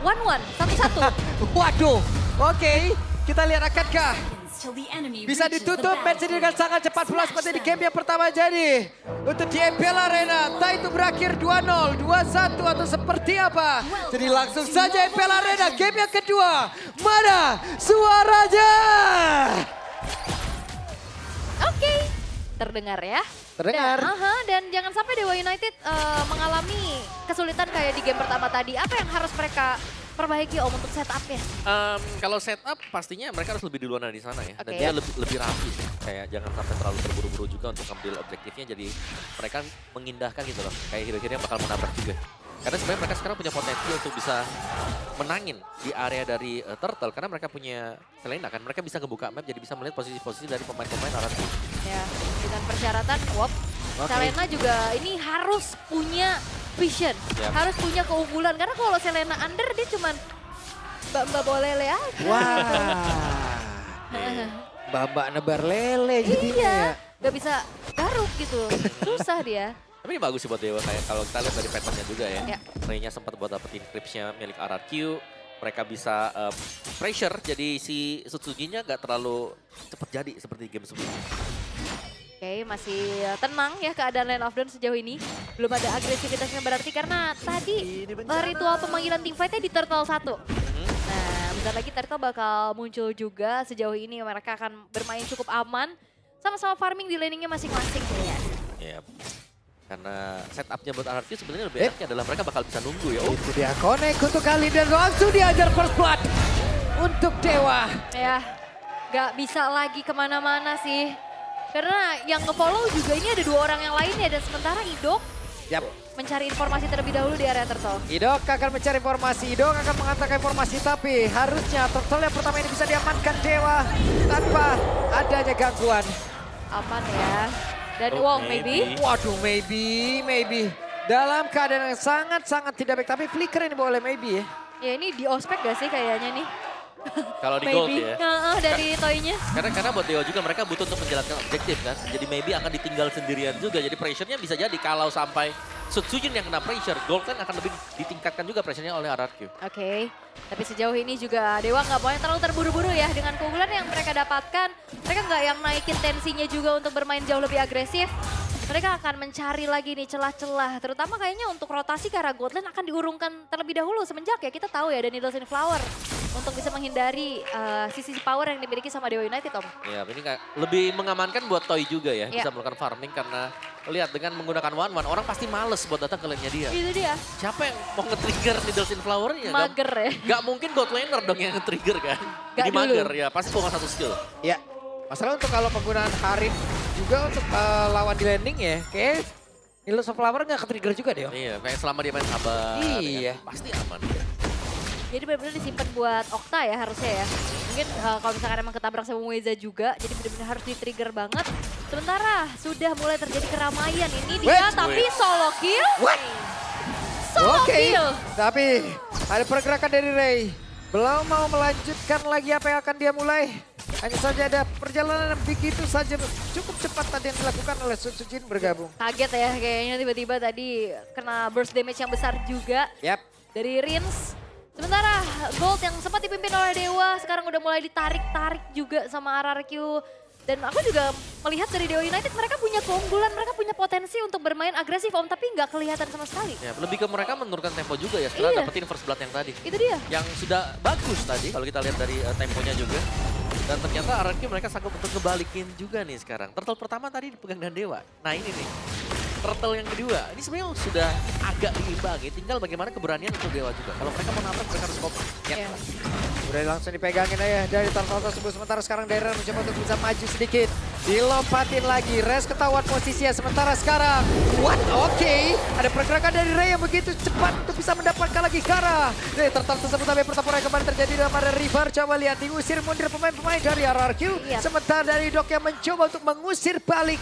1-1, satu-satu. Waduh, oke. Kita lihat akankah bisa ditutup match ini dengan sangat cepat pula seperti di game yang pertama jadi. Untuk di MPL Arena, entah itu berakhir 2-0, 2-1 atau seperti apa. Jadi langsung saja MPL Arena game yang kedua. Mana suaranya? Oke, terdengar ya. Terdengar. Dan jangan sampai Dewa United mengalami kesulitan kayak di game pertama tadi. Apa yang harus mereka perbaiki Om untuk setupnya? Kalau setup pastinya mereka harus lebih duluan dari sana ya. Dan Oke. dia lebih rapi sih. Kayak jangan sampai terlalu terburu-buru juga untuk ambil objektifnya. Jadi mereka mengindahkan gitu loh. Kayak hero-hero yang bakal menabrak juga. Karena sebenarnya mereka sekarang punya potensi untuk bisa menangin di area dari Turtle. Karena mereka punya Selena kan. Mereka bisa ngebuka map jadi bisa melihat posisi-posisi dari pemain-pemain RRQ. Ya, dengan persyaratan, Selena juga ini harus punya vision, harus punya keunggulan. Karena kalau Selena under dia cuman mbak-mbak bolele aja. Wah. Mbak-mbak nebar lele jadinya Iya, ya. gak bisa garuk gitu, susah dia. Tapi ini bagus sih buat Dewa, kayak kalau kita lihat dari patternnya juga ya. Ya. Rey-nya sempat buat dapetin creeps-nya milik RRQ. Mereka bisa pressure, jadi si Sutsuji-nya gak terlalu cepet jadi seperti game sebelumnya. Oke, masih tenang ya keadaan Lane of Dawn sejauh ini. Belum ada agresivitasnya berarti karena tadi ritual pemanggilan teamfight-nya di Turtle 1. Nah, bentar lagi Turtle bakal muncul juga. Sejauh ini mereka akan bermain cukup aman. Sama-sama farming di laning-nya masing-masing ya. Ya, karena setupnya buat RRQ sebenarnya lebih enaknya adalah mereka bakal bisa nunggu ya. Itu dia connect untuk kali dan langsung diajar first blood untuk Dewa. Ya, gak bisa lagi kemana-mana sih. Karena yang nge-follow juga ini ada dua orang yang lainnya dan sementara Idok mencari informasi terlebih dahulu di area Turtle. Idok akan mencari informasi, Idok akan mengantarkan informasi tapi harusnya Turtle yang pertama ini bisa diamankan Dewa tanpa adanya gangguan. Aman ya. Dan maybe. Waduh, maybe. Dalam keadaan yang sangat-sangat tidak baik tapi flicker ini boleh maybe ya. Ya ini di ospek gak sih kayaknya nih? Kalau di gold Maybe. ya. Dari toynya. Karena buat Dewa juga mereka butuh untuk menjalankan objektif kan. Jadi maybe akan ditinggal sendirian juga. Jadi pressure-nya bisa jadi kalau sampai Sutsujin yang kena pressure, Gold Lane akan lebih ditingkatkan juga pressure-nya oleh RRQ. Oke, tapi sejauh ini juga Dewa nggak boleh terlalu terburu-buru ya. Dengan keunggulan yang mereka dapatkan, mereka nggak yang naikin tensinya juga untuk bermain jauh lebih agresif. Mereka akan mencari lagi nih celah-celah, terutama kayaknya untuk rotasi ke arah Gold Lane akan diurungkan terlebih dahulu semenjak ya kita tahu ya ada Needles in Flower untuk bisa menghindari sisi power yang dimiliki sama Dewa United, Om. Ya, ini lebih mengamankan buat Toy juga ya, bisa melakukan farming karena lihat dengan menggunakan one-one, orang pasti males buat datang ke lane-nya dia. Itu dia. Siapa yang mau nge-trigger Needles in Flower-nya? Mager ya. Gak mungkin God Laner dong yang nge-trigger kan. Gak Jadi dulu. mager ya, pasti cuma satu skill. Ya, masalah untuk kalau penggunaan Harin juga untuk lawan di landing ya, kayak Needles of Flower nggak ke-trigger juga deh. Iya, kayak selama dia main sabar, Iya. ya kan, pasti aman. Jadi benar-benar disimpan buat Okta ya harusnya ya. Mungkin kalau misalkan emang ketabrak sama Weza juga, jadi benar-benar harus di-trigger banget. Sementara sudah mulai terjadi keramaian ini dia, tapi solo kill. Solo kill. Tapi ada pergerakan dari Rey. Belum mau melanjutkan lagi apa yang akan dia mulai. Hanya saja ada perjalanan yang begitu saja cukup cepat tadi yang dilakukan oleh Sutsujin bergabung. Kaget ya kayaknya tiba-tiba tadi kena burst damage yang besar juga dari Rins. Sementara Gold yang sempat dipimpin oleh Dewa sekarang udah mulai ditarik-tarik juga sama RRQ. Dan aku juga melihat dari Dewa United mereka punya keunggulan, mereka punya potensi untuk bermain agresif Om, tapi nggak kelihatan sama sekali. Ya, lebih ke mereka menurunkan tempo juga ya setelah dapetin first blood yang tadi. Itu dia. Yang sudah bagus tadi kalau kita lihat dari temponya juga. Dan ternyata RRQ mereka sanggup untuk ngebalikin juga nih sekarang. Turtle pertama tadi dipegang dan Dewa. Nah ini nih, Turtle yang kedua. Ini sebenarnya sudah agak diimbangi, tinggal bagaimana keberanian untuk Dewa juga. Kalau mereka mau nabrak mereka harus cover. Ya. Udah langsung dipegangin aja dari Turtle tersebut. Sementara sekarang Daerah mencoba untuk bisa maju sedikit. Dilompatin lagi, Res ketahuan posisinya. Sementara sekarang, Oke. Ada pergerakan dari Rey yang begitu cepat untuk bisa mendapatkan lagi Kara. Dari Turtle tersebut tapi pertempuran yang kembali terjadi dalam area River. Coba lihat diusir mundur pemain-pemain dari RRQ. Sementara dari Idok yang mencoba untuk mengusir balik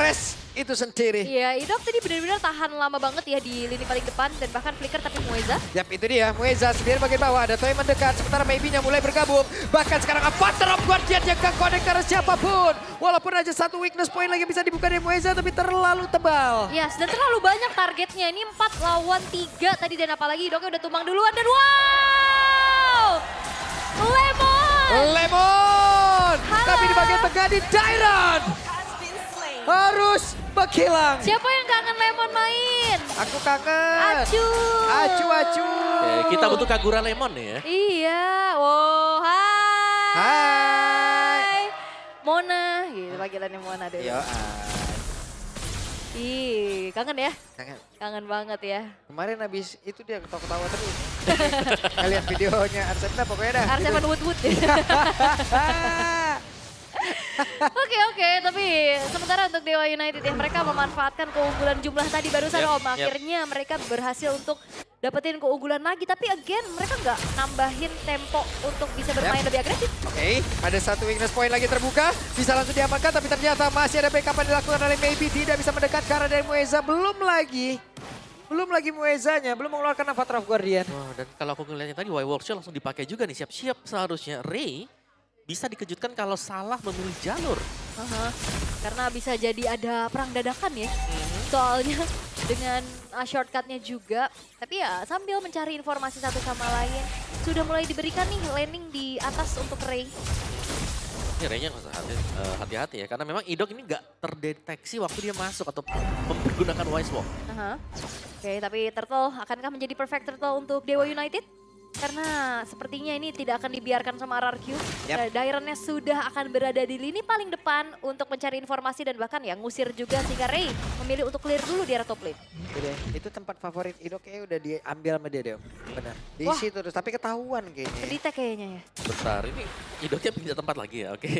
Res itu sendiri. Iya, Idok tadi benar-benar tahan lama banget ya di lini paling depan dan bahkan flicker tapi Mueza. Yap, itu dia. Mueza sendiri bagian bawah. Ada Toy mendekat. Sementara Maybe-nya mulai bergabung. Bahkan sekarang Avatar of Guardian yang gak connect karena siapapun. Walaupun aja satu weakness point lagi bisa dibuka dari Mueza tapi terlalu tebal. Yes, dan terlalu banyak targetnya. Ini 4 lawan 3 tadi dan apalagi Idoknya udah tumbang duluan dan wah! Naga di Dairon. Harus menghilang. Siapa yang kangen Lemon main? Aku kangen. Acu. Acu. Kita butuh Kagura Lemon nih ya. Iya, wow, hai. Hai. Mona, gitu panggilannya Mona deh. Yo, Ih, kangen ya? kangen. Kangen banget ya. Kemarin habis itu dia ketawa-ketawa terus. Kalian videonya Arsenal pokoknya dah. R7 Wood. Oke, tapi sementara untuk Dewa United ya mereka memanfaatkan keunggulan jumlah tadi barusan Om. Akhirnya mereka berhasil untuk dapetin keunggulan lagi. Tapi again mereka nggak nambahin tempo untuk bisa bermain lebih agresif. Oke, ada satu weakness point lagi terbuka. Bisa langsung diamankan tapi ternyata masih ada backup yang dilakukan oleh Maybe. Tidak bisa mendekat karena dari Mueza belum lagi Muezanya, belum mengeluarkan Avatar of Guardian. Wah, dan kalau aku ngeliatnya tadi, Wayward Shell langsung dipakai juga nih. Siap-siap seharusnya Ray bisa dikejutkan kalau salah memilih jalur. Karena bisa jadi ada perang dadakan ya. Soalnya dengan shortcutnya juga. Tapi ya sambil mencari informasi satu sama lain. Sudah mulai diberikan nih landing di atas untuk Ray. Ini Ray-nya hati-hati ya. Karena memang Idok ini nggak terdeteksi waktu dia masuk atau menggunakan Wise Walk. Oke, tapi Turtle akankah menjadi perfect Turtle untuk Dewa United? Karena sepertinya ini tidak akan dibiarkan sama RRQ. Dairon-nya sudah akan berada di lini paling depan untuk mencari informasi dan bahkan ya ngusir juga sehingga Ray memilih untuk clear dulu di area top lane. Itu tempat favorit Idok kayaknya udah diambil sama dia deh. Benar. Di situ terus tapi ketahuan kayaknya. Kedetek kayaknya ya. Bentar, ini Idoknya pindah tempat lagi ya, oke.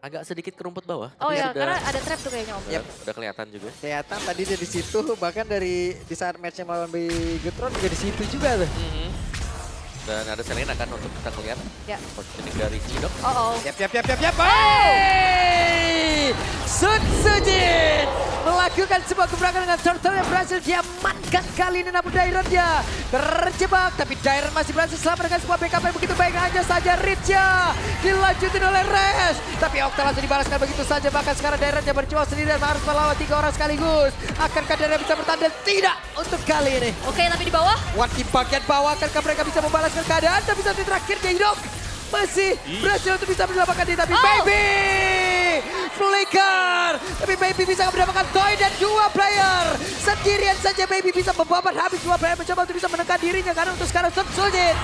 Agak sedikit ke rumput bawah. Oh tapi ya, karena ada trap tuh kayaknya Om. Udah kelihatan juga. Kelihatan tadi dia di situ, bahkan di saat matchnya melawan Bigetron juga di situ juga tuh. Dan ada Selena kan untuk kita lihat. Ya. Positioning dari Idok. Yap. Hey! Sun Sujin melakukan sebuah gebrakan dengan Turtle yang berhasil diamankan kali ini, namun Dairon-nya terjebak. Tapi Dairon masih berhasil selamat dengan sebuah backup yang begitu baik, hanya saja Reach-nya dilanjutin oleh Res. Tapi Octa langsung dibalaskan begitu saja, bahkan sekarang Dairon-nya berjuang sendiri dan harus melawan 3 orang sekaligus. Akankah Dairon bisa bertahan? Tidak untuk kali ini. Oke, tapi di bawah. Di bagian bawah akankah mereka bisa membalaskan keadaan? Tapi satu terakhirnya Idok masih berhasil untuk bisa menyelamatkan diri, tapi Baby flicker. Tapi Baby bisa mendapatkan Toy dan 2 player. Sendirian saja Baby bisa membabat habis 2 player, mencoba untuk bisa menekan dirinya karena untuk sekarang Suljin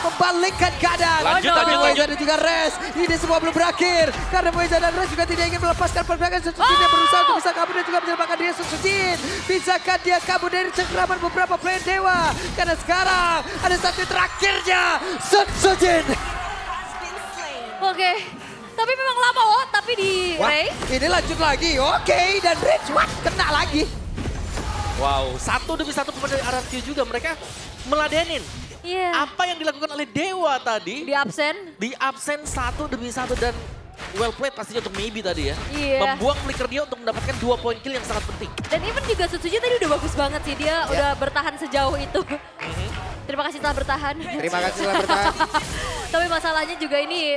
membalikkan keadaan. Tapi Moeza dan juga Res, ini semua belum berakhir. Karena Moeza dan Res juga tidak ingin melepaskan pergerakan Suljin yang berusaha untuk bisa kabur dan juga menyelamatkan diri Suljin. Bisakah dia kabur dari cengkraman beberapa player Dewa? Karena sekarang ada satu terakhirnya, Suljin. Oke, tapi memang lama tapi di Ray. Ini lanjut lagi, oke, dan Rich, kena lagi. Wow, 1 demi 1 kepada RRQ juga, mereka meladenin. Iya. Apa yang dilakukan oleh Dewa tadi? Di absen. Di absen 1 demi 1 dan well played pastinya untuk Maybe tadi ya. Iya. Membuang flicker dia untuk mendapatkan 2 poin kill yang sangat penting. Dan even juga Suzuki tadi udah bagus banget sih, dia udah bertahan sejauh itu. Terima kasih telah bertahan. Terima kasih telah bertahan. Tapi masalahnya juga ini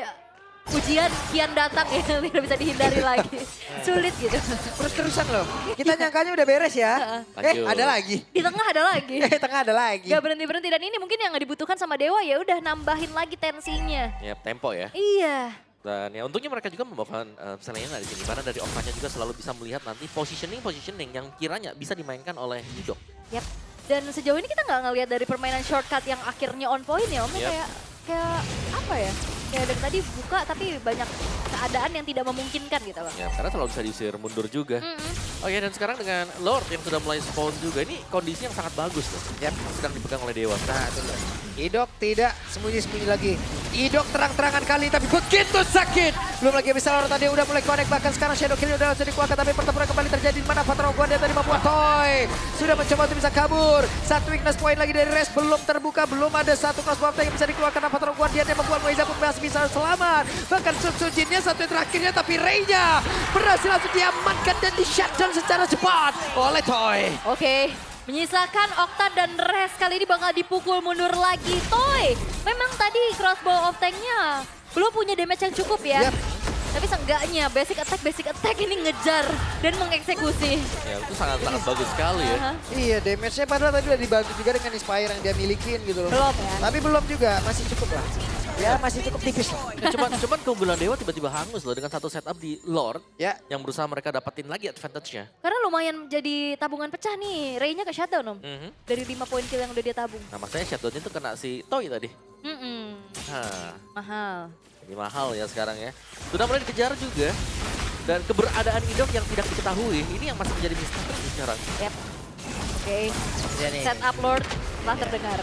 ujian kian datang ya, tidak bisa dihindari lagi. Sulit gitu. Terus-terusan loh. Kita nyangkanya udah beres ya. Ada lagi. Di tengah ada lagi. Tengah ada lagi. Gak berhenti-berhenti dan ini mungkin yang dibutuhkan sama Dewa ya udah nambahin lagi tensinya. Ya, tempo ya. Iya. Dan ya untungnya mereka juga membawakan Selena di sini. Mana dari Octanya juga selalu bisa melihat nanti positioning yang kiranya bisa dimainkan oleh Idok. Yap. Dan sejauh ini kita nggak ngelihat dari permainan shortcut yang akhirnya on point ya Om. Kayak apa ya? Kayak dari tadi buka tapi banyak keadaan yang tidak memungkinkan gitu Bang. Ya, karena selalu bisa diusir mundur juga. Oke, dan sekarang dengan Lord yang sudah mulai spawn juga, ini kondisi yang sangat bagus tuh. Sedang dipegang oleh Dewa. Nah, itu Idok tidak sembunyi-sembunyi lagi. Idok terang-terangan kali tapi begitu sakit. Belum lagi bisa Lord tadi udah mulai connect, bahkan sekarang Shadow Kill udah langsung dikuatkan, tapi pertempuran kembali terjadi di mana Avatar of Guardian tadi membuat Toy. Sudah mencoba untuk bisa kabur. Satu weakness point lagi dari Res belum terbuka, belum ada satu crossbow yang bisa dikeluarkan Avatar of Guardian yang membuat Moeza pun masih bisa selamat. Bahkan Suljinnya satu yang terakhirnya, tapi Ray-nya berhasil langsung diamankan dan di-shutdown secara cepat oleh Toy. Oke, menyisakan Octa dan Res kali ini bakal dipukul mundur lagi. Toy, memang tadi crossbow of tank-nya belum punya damage yang cukup ya. Tapi seenggaknya basic attack ini ngejar dan mengeksekusi. Ya, itu sangat-sangat bagus sekali ya. Iya, damage-nya padahal tadi udah dibantu juga dengan Inspire yang dia milikin gitu loh. Belum ya? Tapi belum juga, masih cukup lah. Ya masih cukup tipis lah. Ya, cuman keunggulan Dewa tiba-tiba hangus loh dengan satu setup di Lord Ya. yang berusaha mereka dapetin lagi advantage-nya. Karena lumayan jadi tabungan pecah nih. Ray-nya ke shutdown Om. Mhm. Dari 5 poin kill yang udah dia tabung. Nah makanya shutdown-nya tuh kena si Toy tadi. Nah, Mahal. ini mahal ya sekarang ya. Sudah mulai dikejar juga. Dan keberadaan Idok yang tidak diketahui, ini yang masih menjadi misteri sekarang. Yep. Oke. Ya nih. Set up Lord telah terdengar.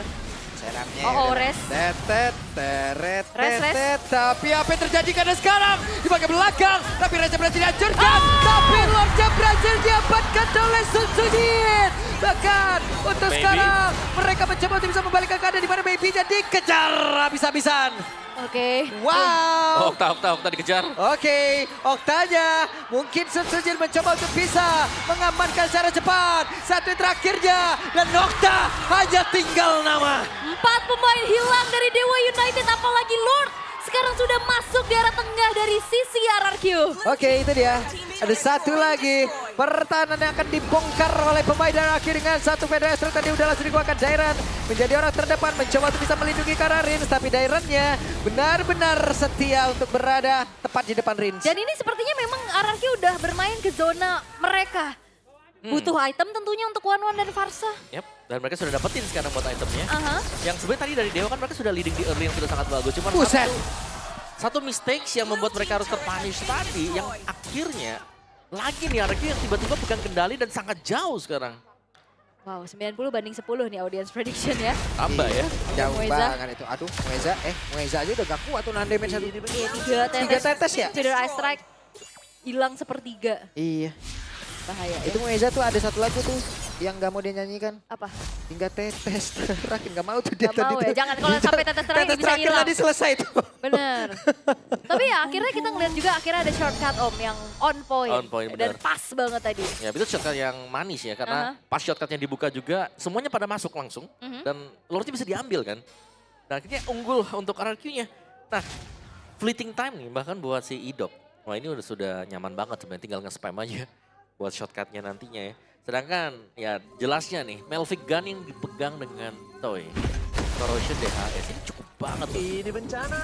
Serapnya. Oh, udah. res. Tetet, teret, Res. tetet. Tapi apa yang terjadi karena sekarang di bagian belakang. Tapi Raja berhasil dihancurkan. Tapi Lordnya berhasil diamankan oleh Sun Sujin. Bahkan untuk Maybe. sekarang mereka mencoba untuk bisa membalikkan keadaan di mana Maybe-nya dikejar habis-habisan. Oke. Wow. Okta dikejar. Oke, Oktanya mungkin Sun Sujin mencoba untuk bisa mengamankan secara cepat. Satu yang terakhirnya dan Okta hanya tinggal nama. 4 pemain hilang dari Dewa United, apalagi Lord sekarang sudah masuk di arah tengah dari sisi RRQ. Oke, itu dia. Ada satu lagi pertahanan yang akan dibongkar oleh pemain RRQ dengan satu Federasi tadi udah langsung dikeluarkan. Dairan menjadi orang terdepan mencoba untuk bisa melindungi ke arah Rins, tapi Dairannya benar-benar setia untuk berada tepat di depan Rins. Dan ini sepertinya memang RRQ udah bermain ke zona mereka. Butuh item tentunya untuk One dan Farsa. Yap, dan mereka sudah dapetin sekarang buat itemnya. Aha. Yang sebenarnya tadi dari Dewa kan mereka sudah leading di early yang sudah sangat bagus. Cuma Buset. satu mistakes yang membuat mereka harus terpunish tadi yang akhirnya lagi nih RRQ yang tiba-tiba pegang kendali dan sangat jauh sekarang. Wow, 90 banding 10 nih audience prediction ya. Tambah ya. Jauh Mueza. banget itu. Aduh, Mueza aja udah gak kuat tuh nahan damage satu. Iya, 3 Tiga tetes ya? Feeder Ice Strike hilang sepertiga. Iya. Bahaya Itu ya. Mueza tuh ada satu lagu tuh yang gak mau dia nyanyikan. Apa? Hingga tetes terakhir gak mau tuh dia Gak mau tadi ya, tuh. jangan kalau sampai tetes terakhir Tetes bisa terakhir hilang. tadi selesai tuh. Bener. Tapi ya akhirnya kita ngeliat juga akhirnya ada shortcut Om yang on point. On point, Dan benar. pas banget tadi. Ya itu shortcut yang manis ya karena pas shortcutnya dibuka juga semuanya pada masuk langsung. Dan Lordnya bisa diambil kan. Nah akhirnya unggul untuk RRQ-nya. Nah fleeting time nih bahkan buat si Idok. Wah ini sudah nyaman banget sebenarnya tinggal nge-spam aja buat shortcutnya nantinya ya. Sedangkan ya jelasnya nih Melvic Gun yang dipegang dengan Toy. Corrosion DHS ini cukup banget loh. Ini bencana.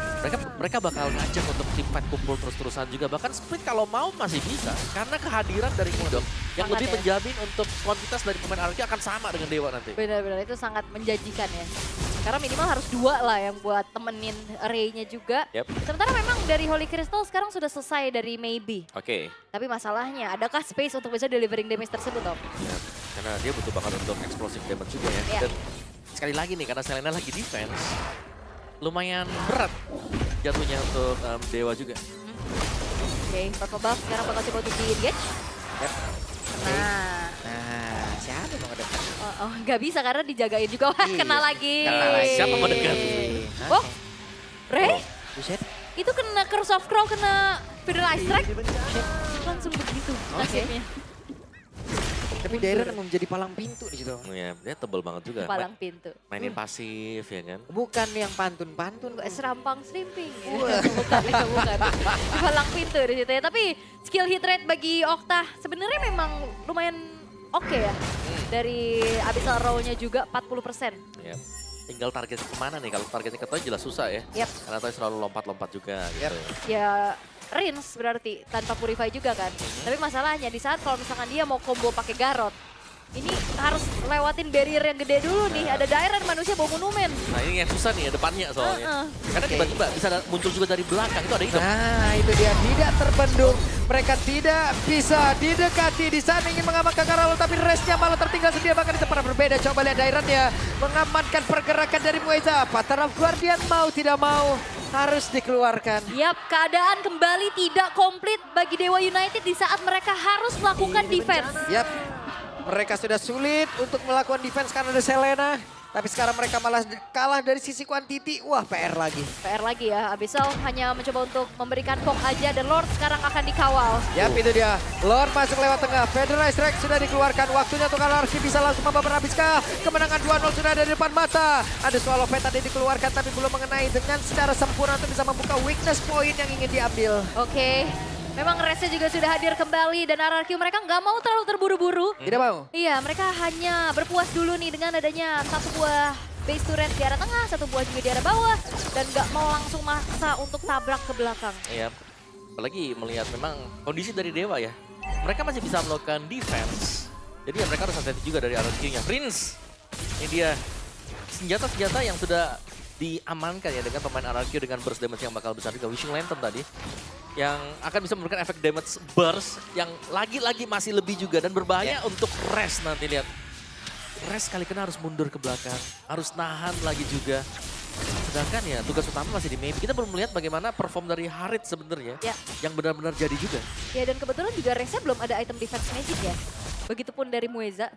Mereka bakal ngajak untuk tim fight kumpul terus-terusan juga. Bahkan split kalau mau masih bisa. Karena kehadiran dari Idok yang Sangat lebih ya. menjamin untuk kuantitas dari pemain RRQ akan sama dengan Dewa nanti. Benar-benar itu sangat menjanjikan ya. Karena minimal harus 2 lah yang buat temenin Ray-nya juga. Yep. Sementara memang dari Holy Crystal sekarang sudah selesai dari Maybe. Oke. Tapi masalahnya adakah space untuk bisa delivering damage tersebut Om? Ya, karena dia butuh banget untuk explosive damage juga ya. Iya. Dan sekali lagi nih karena Selena lagi defense. Lumayan berat jatuhnya untuk Dewa juga. Oke, Purple Buff sekarang bakal coba untuk di-engage. Yep. Nah, Nah, siapa yang mau ngedekat? nggak bisa karena dijagain juga. Wah, Iya, kena lagi. kena lagi. Siapa mau dekat? Oh, Ray? Buset. Itu kena Curse of Crow, kena Feeder Ice Strike. Langsung begitu nasibnya. Tapi Dairan mau menjadi palang pintu di situ. Ya, dia tebel banget juga. Palang pintu. Mainin pasif ya kan. Bukan yang pantun-pantun. Serampang slimping ya. Wah. bukan, itu bukan. Palang pintu di situ ya. Tapi skill hit rate bagi Okta sebenarnya memang lumayan oke ya. Dari Abyssal Row-nya juga 40%. Ya. Tinggal target kemana nih, kalau targetnya ke Toy jelas susah ya. Yep. Karena Toy selalu lompat-lompat juga gitu. Ya Rins berarti tanpa Purify juga kan. Tapi masalahnya di saat kalau misalkan dia mau combo pakai Garot, ini harus lewatin barrier yang gede dulu nih. Ada Dairan manusia bawa monumen. Nah ini yang susah nih depannya soalnya. Karena Oke. tiba-tiba bisa muncul juga dari belakang, itu ada Idok. Nah, itu dia tidak terbendung. Mereka tidak bisa didekati di sana ingin mengamankan Karalo, tapi restnya malah tertinggal sendiri bahkan di tempat berbeda. Coba lihat Dairannya mengamankan pergerakan dari Mueza. Patar of Guardian mau tidak mau harus dikeluarkan. Yap, keadaan kembali tidak komplit bagi Dewa United di saat mereka harus melakukan defense. Yap, mereka sudah sulit untuk melakukan defense karena ada Selena. Tapi sekarang mereka malah kalah dari sisi quantity. Wah, PR lagi. PR lagi ya, Abyssal hanya mencoba untuk memberikan poke aja dan Lord sekarang akan dikawal. Yap, itu dia. Lord masuk lewat tengah. Federal Strike sudah dikeluarkan. Waktunya untuk Alarki bisa langsung membawa habiskah. Kemenangan 2-0 sudah ada di depan mata. Ada Swallow Fate tadi dikeluarkan tapi belum mengenai dengan secara sempurna untuk bisa membuka weakness point yang ingin diambil. Oke, memang Restnya juga sudah hadir kembali dan RRQ mereka nggak mau terlalu terburu-buru. Tidak mau? Iya, mereka hanya berpuas dulu nih dengan adanya satu buah base turret di arah tengah, satu buah juga di arah bawah. Dan nggak mau langsung maksa untuk tabrak ke belakang. Iya, apalagi melihat memang kondisi dari Dewa ya. Mereka masih bisa melakukan defense. Jadi ya mereka harus hati-hati juga dari RRQ-nya. Rins, ini dia senjata-senjata yang sudah diamankan ya dengan pemain RRQ dengan burst damage yang bakal besar juga. Wishing Lantern tadi yang akan bisa memberikan efek damage burst yang lagi-lagi masih lebih juga dan berbahaya untuk Res nanti lihat. Res kali kena harus mundur ke belakang, harus nahan lagi juga. Sedangkan ya tugas utama masih di Maybe. Kita belum melihat bagaimana perform dari Harit sebenarnya yang benar-benar jadi juga. Ya dan kebetulan juga Resnya belum ada item defense magic ya. Begitupun dari Mueza.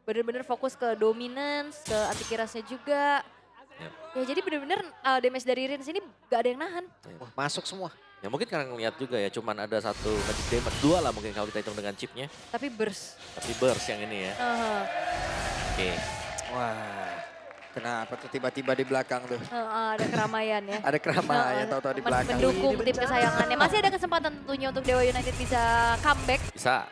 Bener-bener fokus ke dominance, ke anti-kirasnya juga. Ya jadi bener-bener damage dari Rins ini gak ada yang nahan. Masuk semua. Ya mungkin karena ngeliat juga ya cuman ada satu magic damage, dua lah mungkin kalau kita hitung dengan chipnya. Tapi burst. Tapi burst yang ini ya. Oke. Wah, kenapa tuh tiba-tiba di belakang tuh? Ada keramaian ya. Ada keramaian tahu-tahu di belakang. Mendukung tim kesayangannya. Masih ada kesempatan tentunya untuk Dewa United bisa comeback. Bisa.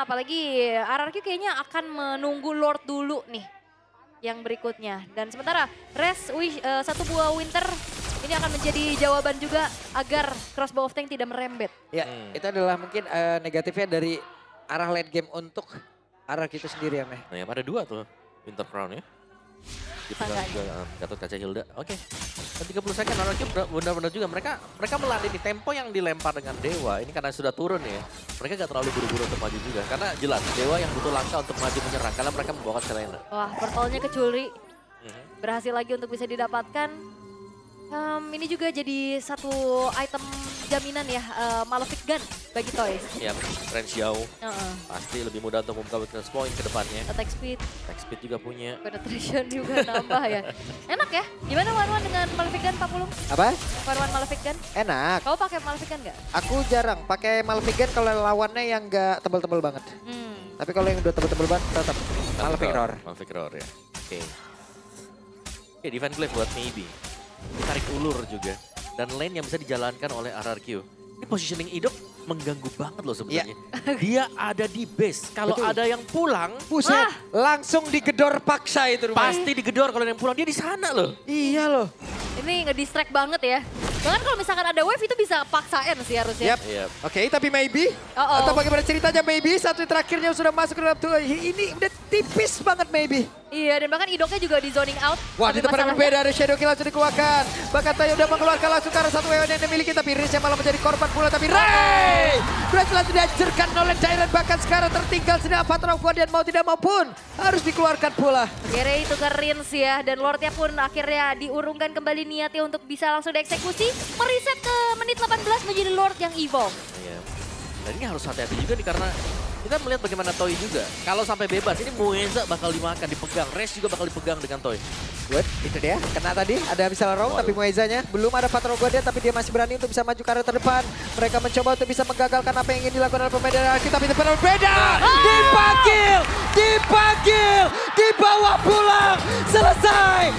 Apalagi RRQ kayaknya akan menunggu Lord dulu nih. Yang berikutnya. Dan sementara Res satu buah Winter ini akan menjadi jawaban juga agar Crossbow of Tank tidak merembet. Ya, itu adalah mungkin negatifnya dari arah late game untuk arah kita sendiri ya, Meh. Nah, yang ada dua tuh Winter Crown ya. Dipegang juga Gatot Kaca Hilda. Oke. Dan 30 second RRQ benar-benar juga mereka meladeni tempo yang dilempar dengan Dewa. Ini karena sudah turun ya. Mereka gak terlalu buru-buru untuk maju juga. Karena jelas Dewa yang butuh langkah untuk maju menyerang. Karena mereka membawa Selena. Wah, portalnya kecuri. Berhasil lagi untuk bisa didapatkan. Ini juga jadi satu item jaminan ya, Malefic Gun bagi Toys. Ya, range jauh. Pasti lebih mudah untuk membuka weakness point ke depannya. Attack speed. Attack speed juga punya. Penetration juga nambah ya. Enak ya? Gimana Warwan dengan Malefic Gun, Pak Pulung? Apa? Warwan Malefic Gun? Enak. Kau pakai Malefic Gun nggak? Aku jarang pakai Malefic Gun kalau lawannya yang nggak tebel-tebel banget. Tapi kalau yang udah tebel-tebel banget tetap Malefic Roar. Malefic Roar ya. Oke. Oke, Divine Glaive buat Maybe. Ditarik ulur juga. Dan lane yang bisa dijalankan oleh RRQ. Ini positioning Idok mengganggu banget loh sebenarnya. Dia ada di base. Kalau ada yang pulang, buset, langsung digedor paksa itu rumah. Pasti digedor kalau ada yang pulang. Dia di sana loh. Iya loh. Ini ngedistract banget ya. Bahkan kalau misalkan ada wave itu bisa paksain sih harusnya. Oke, tapi Maybe. Atau bagaimana ceritanya Maybe? Satu terakhirnya sudah masuk ke dalam tuh. Ini udah tipis banget Maybe. Iya, dan bahkan Idoknya juga di zoning out. Wah, di tempat yang berbeda ada Shadow Kill langsung dikeluarkan. Bahkan Tayo udah mengeluarkan langsung ke arah satu weapon yang dimiliki. Tapi Riz yang malah menjadi korban pula. Tapi Ray berhasil langsung dihancurkan oleh Jairan. Bahkan sekarang tertinggal sedang Avatar of Guardian mau tidak maupun harus dikeluarkan pula. Oke, Ray itu ke Rins ya. Dan Lordnya pun akhirnya diurungkan kembali niatnya untuk bisa langsung dieksekusi. Mereset ke menit 18 menjadi Lord yang evolve. Iya. Dan ini harus hati-hati juga nih karena kita melihat bagaimana Toy juga. Kalau sampai bebas, ini Mueza bakal dimakan, dipegang. Res juga bakal dipegang dengan Toy. Good, itu dia. Kena tadi, ada misalnya round tapi Muezanya belum ada Avatar of Guardian. Tapi dia masih berani untuk bisa maju ke arah terdepan. Mereka mencoba untuk bisa menggagalkan apa yang ingin dilakukan oleh pemain dari kita. Tapi itu berbeda. Dipanggil, dibawa pulang. Selesai.